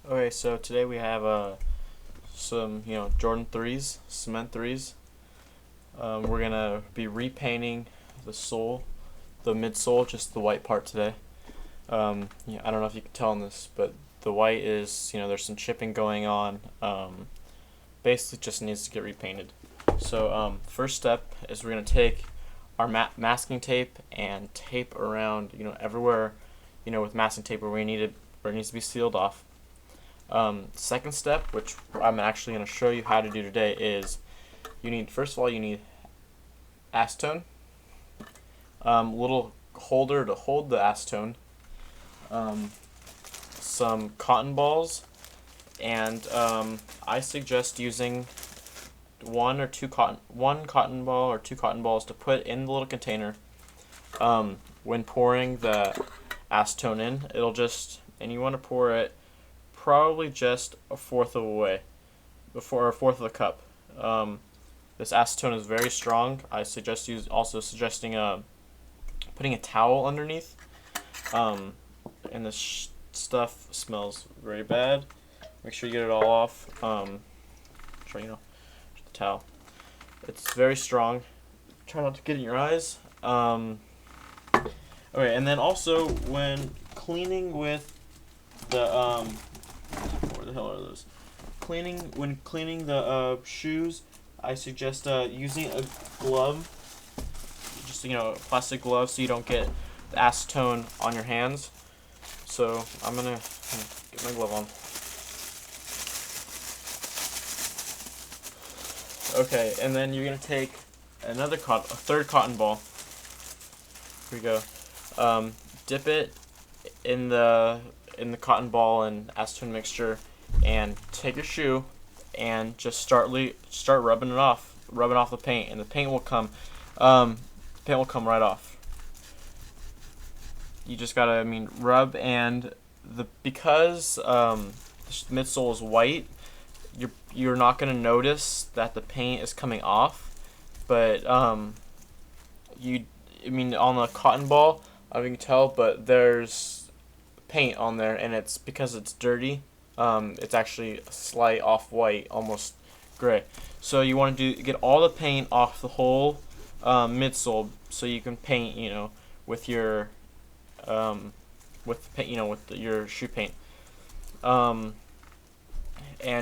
Okay, so today we have some Jordan 3s, cement 3s. We're gonna be repainting the sole, the midsole, just the white part today. Yeah, I don't know if you can tell in this, but the white is, there's some chipping going on. Basically just needs to get repainted. So first step is we're gonna take our masking tape and tape around, everywhere, with masking tape where where it needs to be sealed off. Second step, which I'm actually going to show you how to do today, is first of all, you need acetone, little holder to hold the acetone, some cotton balls, and I suggest using one cotton ball or two cotton balls to put in the little container. When pouring the acetone in, and you want to pour it probably just a fourth of a way, before a fourth of a cup. This acetone is very strong. I suggest suggesting putting a towel underneath. And this stuff smells very bad. Make sure you get it all off. Try the towel. It's very strong. Try not to get in your eyes. Okay, and then also when cleaning with the where the hell are those? When cleaning the shoes, I suggest using a glove, just a plastic glove, so you don't get the acetone on your hands. So I'm gonna get my glove on. Okay, and then you're gonna take a third cotton ball. Here we go. Dip it in the cotton ball and acetone mixture, and take your shoe and just start rubbing off the paint, and the paint will come right off. You just gotta rub, and because the midsole is white, you're not gonna notice that the paint is coming off, but on the cotton ball, I can tell, but there's paint on there, and it's because it's dirty. It's actually a slight off-white, almost gray. So you want to get all the paint off the whole midsole, so you can paint, with your your shoe paint. And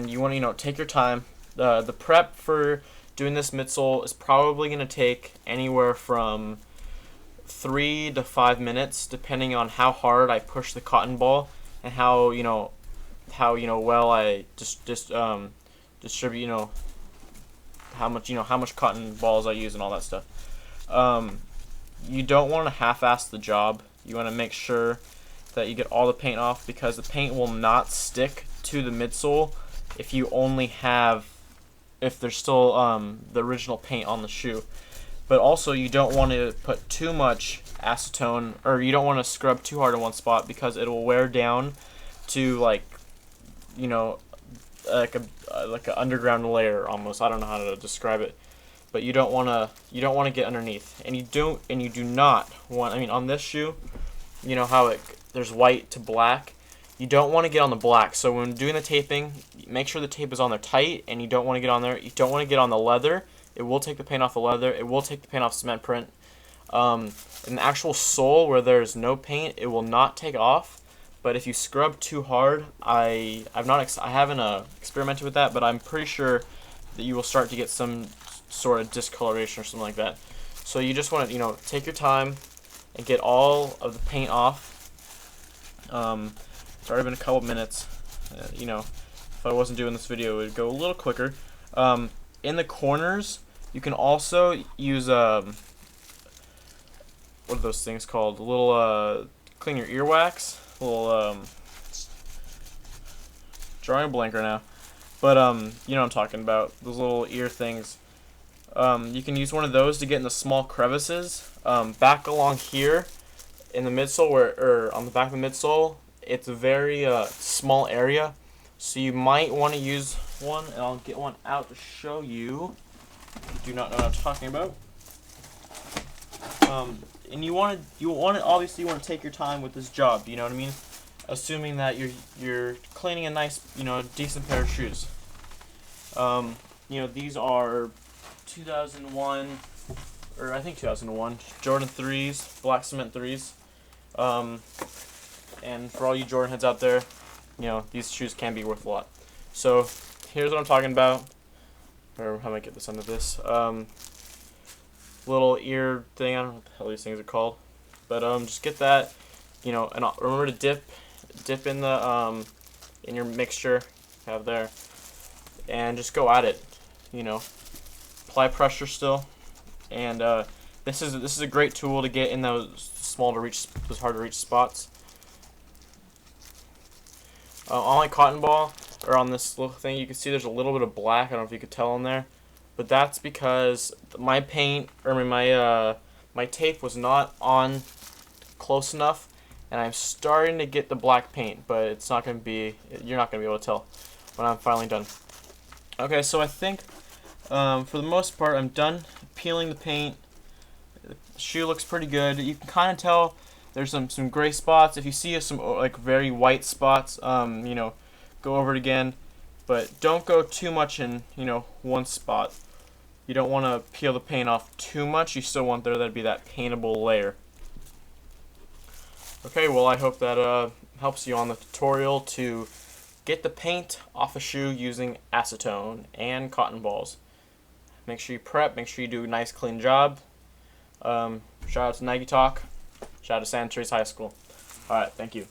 you want to take your time. The prep for doing this midsole is probably going to take anywhere from 3 to 5 minutes, depending on how hard I push the cotton ball and how well I distribute, how much cotton balls I use and all that stuff. You don't want to half-ass the job. You want to make sure that you get all the paint off, because the paint will not stick to the midsole if there's still the original paint on the shoe. But also, you don't want to put too much acetone, or you don't want to scrub too hard in one spot, because it will wear down to like an underground layer almost. I don't know how to describe it, but you don't want to get underneath, and you do not want. On this shoe, how there's white to black. You don't want to get on the black. So when doing the taping, make sure the tape is on there tight, and you don't want to get on there. You don't want to get on the leather. It will take the paint off the leather. It will take the paint off cement print. In the actual sole where there's no paint, it will not take off. But if you scrub too hard, I haven't experimented with that, but I'm pretty sure that you will start to get some sort of discoloration or something like that. So you just want to take your time and get all of the paint off. It's already been a couple minutes. If I wasn't doing this video, it would go a little quicker. In the corners, you can also use what are those things called? A little clean your earwax. A little drawing a blank right now, but you know what I'm talking about. Those little ear things. You can use one of those to get in the small crevices. Back along here in the midsole, or on the back of the midsole, it's a very small area. So you might want to use one, and I'll get one out to show you. If you do not know what I'm talking about. And obviously you want to take your time with this job. You know what I mean? assuming that you're cleaning a nice, decent pair of shoes. These are 2001, or I think 2001 Jordan 3s, black cement 3s. And for all you Jordan heads out there, these shoes can be worth a lot. So here's what I'm talking about. Or how do I get this under this? Little ear thing. I don't know what the hell these things are called. But just get that. And remember to dip in the in your mixture you have there, and just go at it. Apply pressure still, and this is a great tool to get in those hard to reach spots. On my cotton ball, or on this little thing, you can see there's a little bit of black. I don't know if you could tell on there, but that's because my paint, or my tape was not on close enough, and I'm starting to get the black paint, but you're not going to be able to tell when I'm finally done. Okay, so I think for the most part I'm done peeling the paint. The shoe looks pretty good. You can kind of tell there's some gray spots. If you see some like very white spots, go over it again, but don't go too much in one spot. You don't want to peel the paint off too much. You still want there to be that paintable layer. Okay, well, I hope that helps you on the tutorial to get the paint off a shoe using acetone and cotton balls. Make sure you prep, make sure you do a nice clean job. Shout out to Nike Talk. Shout out to Santa Teresa High School. Alright, thank you.